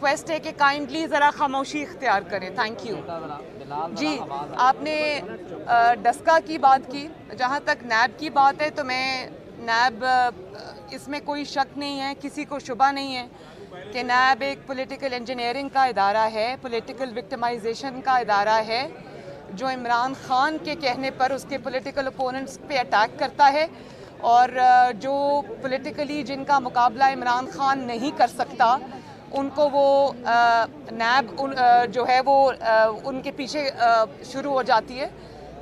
Request ہے کہ kindly ذرا خاموشی اختیار کریں. Thank you. جی آپ نے ڈسکا کی بات کی. جہاں تک نیب کی بات ہے تو میں نیب اس میں کوئی شک نہیں ہے, کسی کو شبہ نہیں ہے کہ نیب ایک پولیٹیکل انجینئرنگ کا ادارہ ہے, پولیٹیکل وکٹمائزیشن کا ادارہ ہے جو عمران خان کے کہنے پر اس کے پولیٹیکل اپوننٹس پہ اٹیک کرتا ہے, اور جو پولیٹیکلی جن کا مقابلہ عمران خان نہیں کر سکتا ان کو وہ نیب جو ہے وہ ان کے پیچھے شروع ہو جاتی ہے.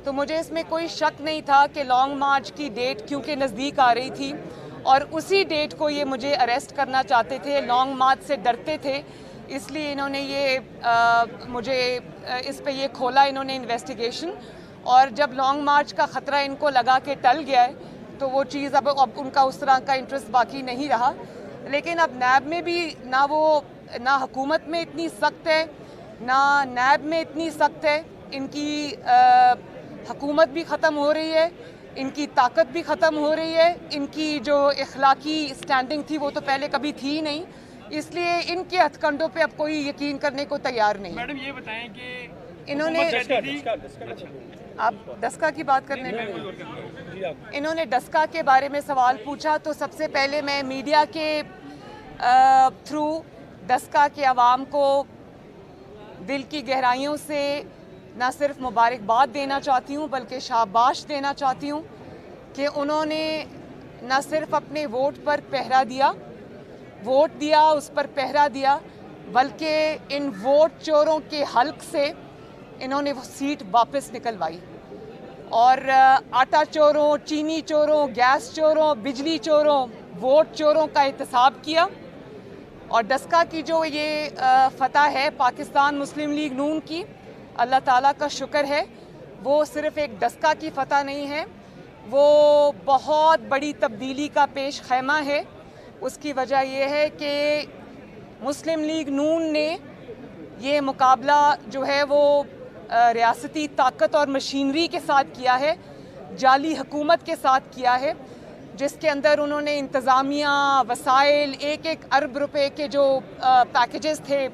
تو مجھے اس میں کوئی شک نہیں تھا کہ لانگ مارچ کی ڈیٹ کیونکہ نزدیک آ رہی تھی اور اسی ڈیٹ کو یہ مجھے اریسٹ کرنا چاہتے تھے, لانگ مارچ سے ڈرتے تھے, اس لیے انہوں نے یہ مجھے اس پہ یہ کھولا انہوں نے انویسٹیگیشن. اور جب لانگ مارچ کا خطرہ ان کو لگا کہ ٹل گیا ہے تو وہ چیز اب ان کا اس طرح کا انٹرسٹ باقی نہیں رہا. لیکن اب نیب میں بھی نہ حکومت میں اتنی سخت ہے نہ نیب میں اتنی سخت ہے. ان کی حکومت بھی ختم ہو رہی ہے, ان کی طاقت بھی ختم ہو رہی ہے, ان کی جو اخلاقی سٹینڈنگ تھی وہ تو پہلے کبھی تھی ہی نہیں, اس لیے ان کے ہتھ کنڈوں پہ اب کوئی یقین کرنے کو تیار نہیں. میڈم یہ بتائیں کہ انہوں نے آپ ڈسکا کی بات کرنے لگے, انہوں نے ڈسکا کے بارے میں سوال پوچھا تو سب سے پہلے میں میڈیا کے تھرو ڈسکا کے عوام کو دل کی گہرائیوں سے نہ صرف مبارکباد دینا چاہتی ہوں بلکہ شاباش دینا چاہتی ہوں کہ انہوں نے نہ صرف اپنے ووٹ پر پہرا دیا, ووٹ دیا, اس پر پہرا دیا, بلکہ ان ووٹ چوروں کے حلق سے انہوں نے وہ سیٹ واپس نکلوائی اور آٹا چوروں, چینی چوروں, گیس چوروں, بجلی چوروں, ووٹ چوروں کا احتساب کیا. اور ڈسکا کی جو یہ فتح ہے پاکستان مسلم لیگ نون کی, اللہ تعالیٰ کا شکر ہے, وہ صرف ایک ڈسکا کی فتح نہیں ہے, وہ بہت بڑی تبدیلی کا پیش خیمہ ہے. اس کی وجہ یہ ہے کہ مسلم لیگ نون نے یہ مقابلہ جو ہے وہ ریاستی طاقت اور مشینری کے ساتھ کیا ہے, جعلی حکومت کے ساتھ کیا ہے, جس کے اندر انہوں نے انتظامیہ, وسائل, 1-1 ارب روپے کے جو پیکیجز تھے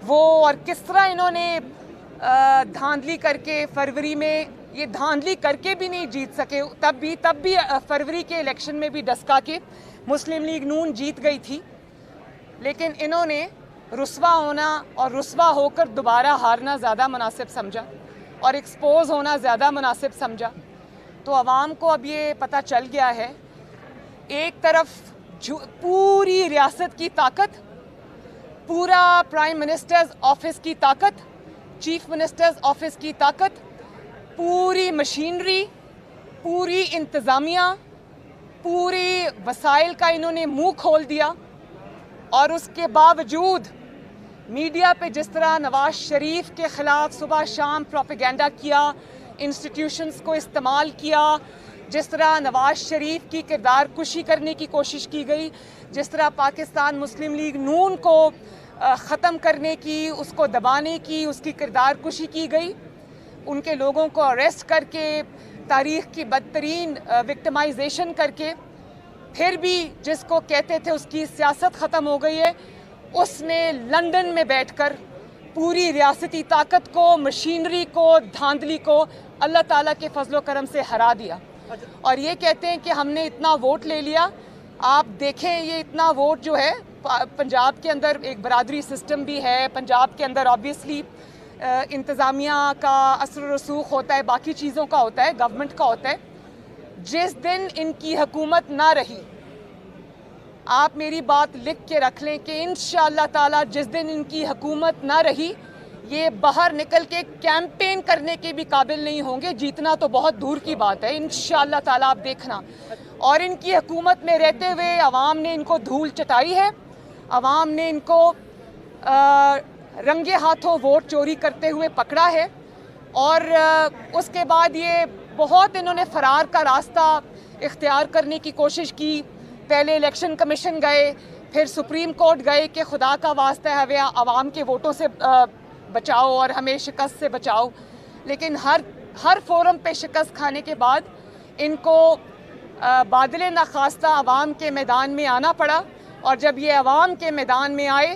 وہ, اور کس طرح انہوں نے دھاندلی کر کے فروری میں, یہ دھاندلی کر کے بھی نہیں جیت سکے, تب بھی فروری کے الیکشن میں بھی ڈسکا کے مسلم لیگ نون جیت گئی تھی, لیکن انہوں نے رسوا ہونا اور رسوا ہو کر دوبارہ ہارنا زیادہ مناسب سمجھا اور ایکسپوز ہونا زیادہ مناسب سمجھا. تو عوام کو اب یہ پتہ چل گیا ہے, ایک طرف پوری ریاست کی طاقت, پورا پرائم منسٹرز آفس کی طاقت, چیف منسٹرز آفس کی طاقت, پوری مشینری, پوری انتظامیہ, پوری وسائل کا انہوں نے منہ کھول دیا, اور اس کے باوجود میڈیا پہ جس طرح نواز شریف کے خلاف صبح شام پروپیگنڈا کیا, انسٹیٹیوشنز کو استعمال کیا, جس طرح نواز شریف کی کردار کشی کرنے کی کوشش کی گئی, جس طرح پاکستان مسلم لیگ نون کو ختم کرنے کی, اس کو دبانے کی, اس کی کردار کشی کی گئی, ان کے لوگوں کو اریسٹ کر کے, تاریخ کی بدترین وکٹمائزیشن کر کے, پھر بھی جس کو کہتے تھے اس کی سیاست ختم ہو گئی ہے, اس نے لندن میں بیٹھ کر پوری ریاستی طاقت کو, مشینری کو, دھاندلی کو اللہ تعالیٰ کے فضل و کرم سے ہرا دیا. اور یہ کہتے ہیں کہ ہم نے اتنا ووٹ لے لیا. آپ دیکھیں یہ اتنا ووٹ جو ہے, پنجاب کے اندر ایک برادری سسٹم بھی ہے, پنجاب کے اندر آبویسلی انتظامیہ کا اثر و رسوخ ہوتا ہے, باقی چیزوں کا ہوتا ہے, گورنمنٹ کا ہوتا ہے. جس دن ان کی حکومت نہ رہی, آپ میری بات لکھ کے رکھ لیں کہ انشاءاللہ تعالیٰ جس دن ان کی حکومت نہ رہی, یہ باہر نکل کے کیمپین کرنے کے بھی قابل نہیں ہوں گے. جیتنا تو بہت دور کی بات ہے, انشاءاللہ تعالیٰ آپ دیکھنا. اور ان کی حکومت میں رہتے ہوئے عوام نے ان کو دھول چٹائی ہے, عوام نے ان کو رنگے ہاتھوں ووٹ چوری کرتے ہوئے پکڑا ہے, اور اس کے بعد یہ بہت انہوں نے فرار کا راستہ اختیار کرنے کی کوشش کی. پہلے الیکشن کمیشن گئے, پھر سپریم کورٹ گئے کہ خدا کا واسطہ ہے عوام کے ووٹوں سے بچاؤ اور ہمیں شکست سے بچاؤ, لیکن ہر فورم پہ شکست کھانے کے بعد ان کو بادل نخواستہ عوام کے میدان میں آنا پڑا. اور جب یہ عوام کے میدان میں آئے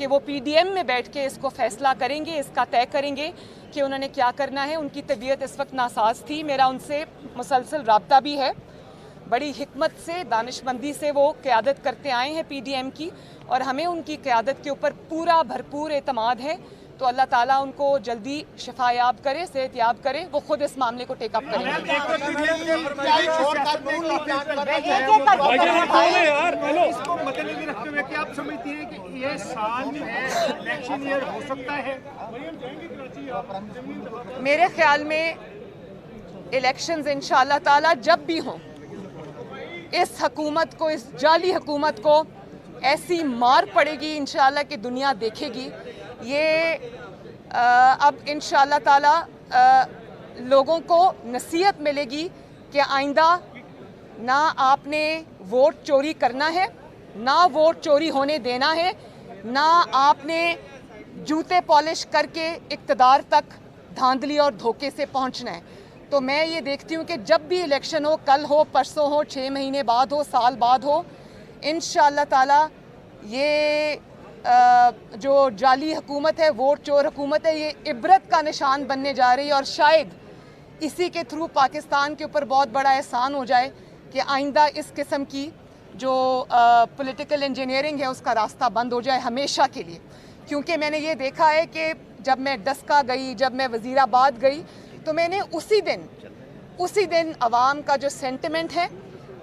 کہ وہ PDM میں بیٹھ کے اس کو فیصلہ کریں گے, اس کا طے کریں گے کہ انہوں نے کیا کرنا ہے. ان کی طبیعت اس وقت ناساز تھی, میرا ان سے مسلسل رابطہ بھی ہے. بڑی حکمت سے, دانشمندی سے وہ قیادت کرتے آئے ہیں PDM کی, اور ہمیں ان کی قیادت کے اوپر پورا بھرپور اعتماد ہے. تو اللہ تعالیٰ ان کو جلدی شفا یاب کرے, صحت یاب کرے, وہ خود اس معاملے کو ٹیک اپ کریں گے. اس کو مدنظر رکھتے ہوئے کہ آپ سمجھتی ہیں کہ یہ سال ہے الیکشن ایئر ہو سکتا ہے؟ میرے خیال میں الیکشنز انشاءاللہ تعالیٰ جب بھی ہوں, اس حکومت کو, اس جعلی حکومت کو ایسی مار پڑے گی انشاءاللہ کہ دنیا دیکھے گی. یہ اب انشاءاللہ تعالی لوگوں کو نصیحت ملے گی کہ آئندہ نہ آپ نے ووٹ چوری کرنا ہے, نہ ووٹ چوری ہونے دینا ہے, نہ آپ نے جوتے پالش کر کے اقتدار تک دھاندلی اور دھوکے سے پہنچنا ہے. تو میں یہ دیکھتی ہوں کہ جب بھی الیکشن ہو, کل ہو, پرسوں ہو, 6 مہینے بعد ہو, سال بعد ہو, انشاءاللہ تعالی یہ جو جعلی حکومت ہے, ووٹ چور حکومت ہے, یہ عبرت کا نشان بننے جا رہی ہے. اور شاید اسی کے تھرو پاکستان کے اوپر بہت بڑا احسان ہو جائے کہ آئندہ اس قسم کی جو پولیٹیکل انجینئرنگ ہے اس کا راستہ بند ہو جائے ہمیشہ کے لیے. کیونکہ میں نے یہ دیکھا ہے کہ جب میں ڈسکا گئی, جب میں وزیر آباد گئی, تو میں نے اسی دن عوام کا جو سینٹیمنٹ ہے,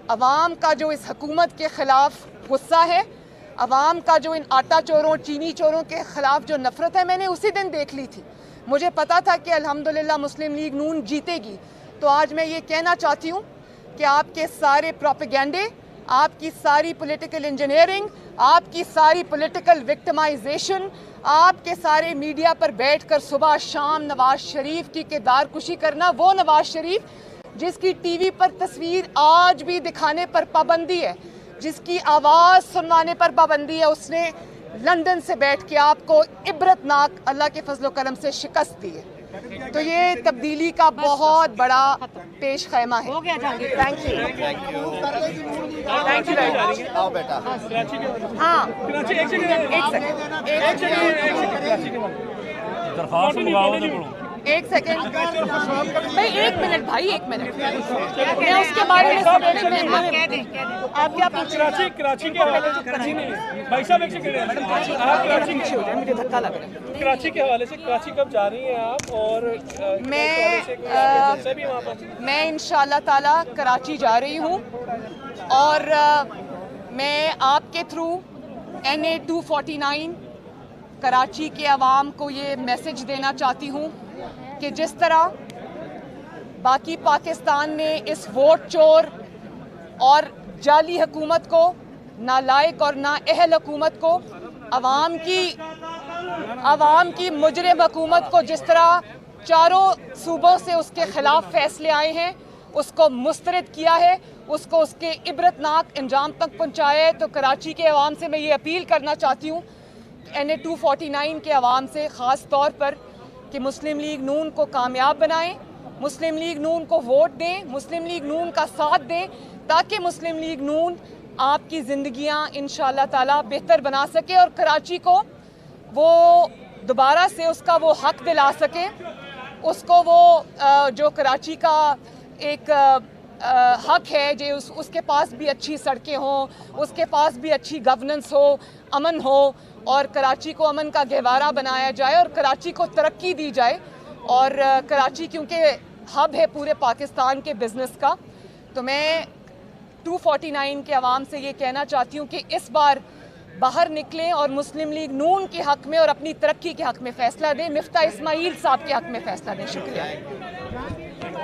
عوام کا جو اس حکومت کے خلاف غصہ ہے, عوام کا جو ان آٹا چوروں, چینی چوروں کے خلاف جو نفرت ہے, میں نے اسی دن دیکھ لی تھی. مجھے پتا تھا کہ الحمدللہ مسلم لیگ نون جیتے گی. تو آج میں یہ کہنا چاہتی ہوں کہ آپ کے سارے پروپیگنڈے, آپ کی ساری پولیٹیکل انجینئرنگ, آپ کی ساری پولیٹیکل وکٹمائزیشن, آپ کے سارے میڈیا پر بیٹھ کر صبح شام نواز شریف کی کردار کشی کرنا, وہ نواز شریف جس کی ٹی وی پر تصویر آج بھی دکھانے پر پابندی ہے, جس کی آواز سنوانے پر پابندی ہے, اس نے لندن سے بیٹھ کے آپ کو عبرتناک اللہ کے فضل و کرم سے شکست دی ہے. تو یہ تبدیلی کا بہت بڑا پیش خیمہ ہے. Thank you. ہاں ایک سیکنڈ بھائی, 1 منٹ بھائی, 1 منٹ, میں اس کے بارے میں آپ کیا پوچھ رہے ہیں؟ کراچی کے حوالے سے بھائی صاحب ایک سیکنڈ, مجھے دھکا لگ رہا ہے. کراچی کے حوالے سے کراچی کب جا رہی ہیں آپ؟ اور میں انشاءاللہ تعالی کراچی جا رہی ہوں, اور میں آپ کے تھرو NA 249 کراچی کے عوام کو یہ میسج دینا چاہتی ہوں کہ جس طرح باقی پاکستان نے اس ووٹ چور اور جعلی حکومت کو, نالائق اور نااہل حکومت کو, عوام کی مجرم حکومت کو جس طرح چاروں صوبوں سے اس کے خلاف فیصلے آئے ہیں, اس کو مسترد کیا ہے, اس کو اس کے عبرتناک انجام تک پہنچایا ہے. تو کراچی کے عوام سے میں یہ اپیل کرنا چاہتی ہوں, NA 249 کے عوام سے خاص طور پر, کہ مسلم لیگ نون کو کامیاب بنائیں, مسلم لیگ نون کو ووٹ دیں, مسلم لیگ نون کا ساتھ دیں, تاکہ مسلم لیگ نون آپ کی زندگیاں انشاءاللہ تعالی بہتر بنا سکے, اور کراچی کو وہ دوبارہ سے اس کا وہ حق دلا سکے, اس کو وہ جو کراچی کا ایک حق ہے, جو اس کے پاس بھی اچھی سڑکیں ہوں, اس کے پاس بھی اچھی گورننس ہو, امن ہو, اور کراچی کو امن کا گہوارہ بنایا جائے, اور کراچی کو ترقی دی جائے. اور کراچی کیونکہ ہب ہے پورے پاکستان کے بزنس کا, تو میں 249 کے عوام سے یہ کہنا چاہتی ہوں کہ اس بار باہر نکلیں اور مسلم لیگ نون کے حق میں اور اپنی ترقی کے حق میں فیصلہ دیں, مفتاح اسماعیل صاحب کے حق میں فیصلہ دیں. شکریہ.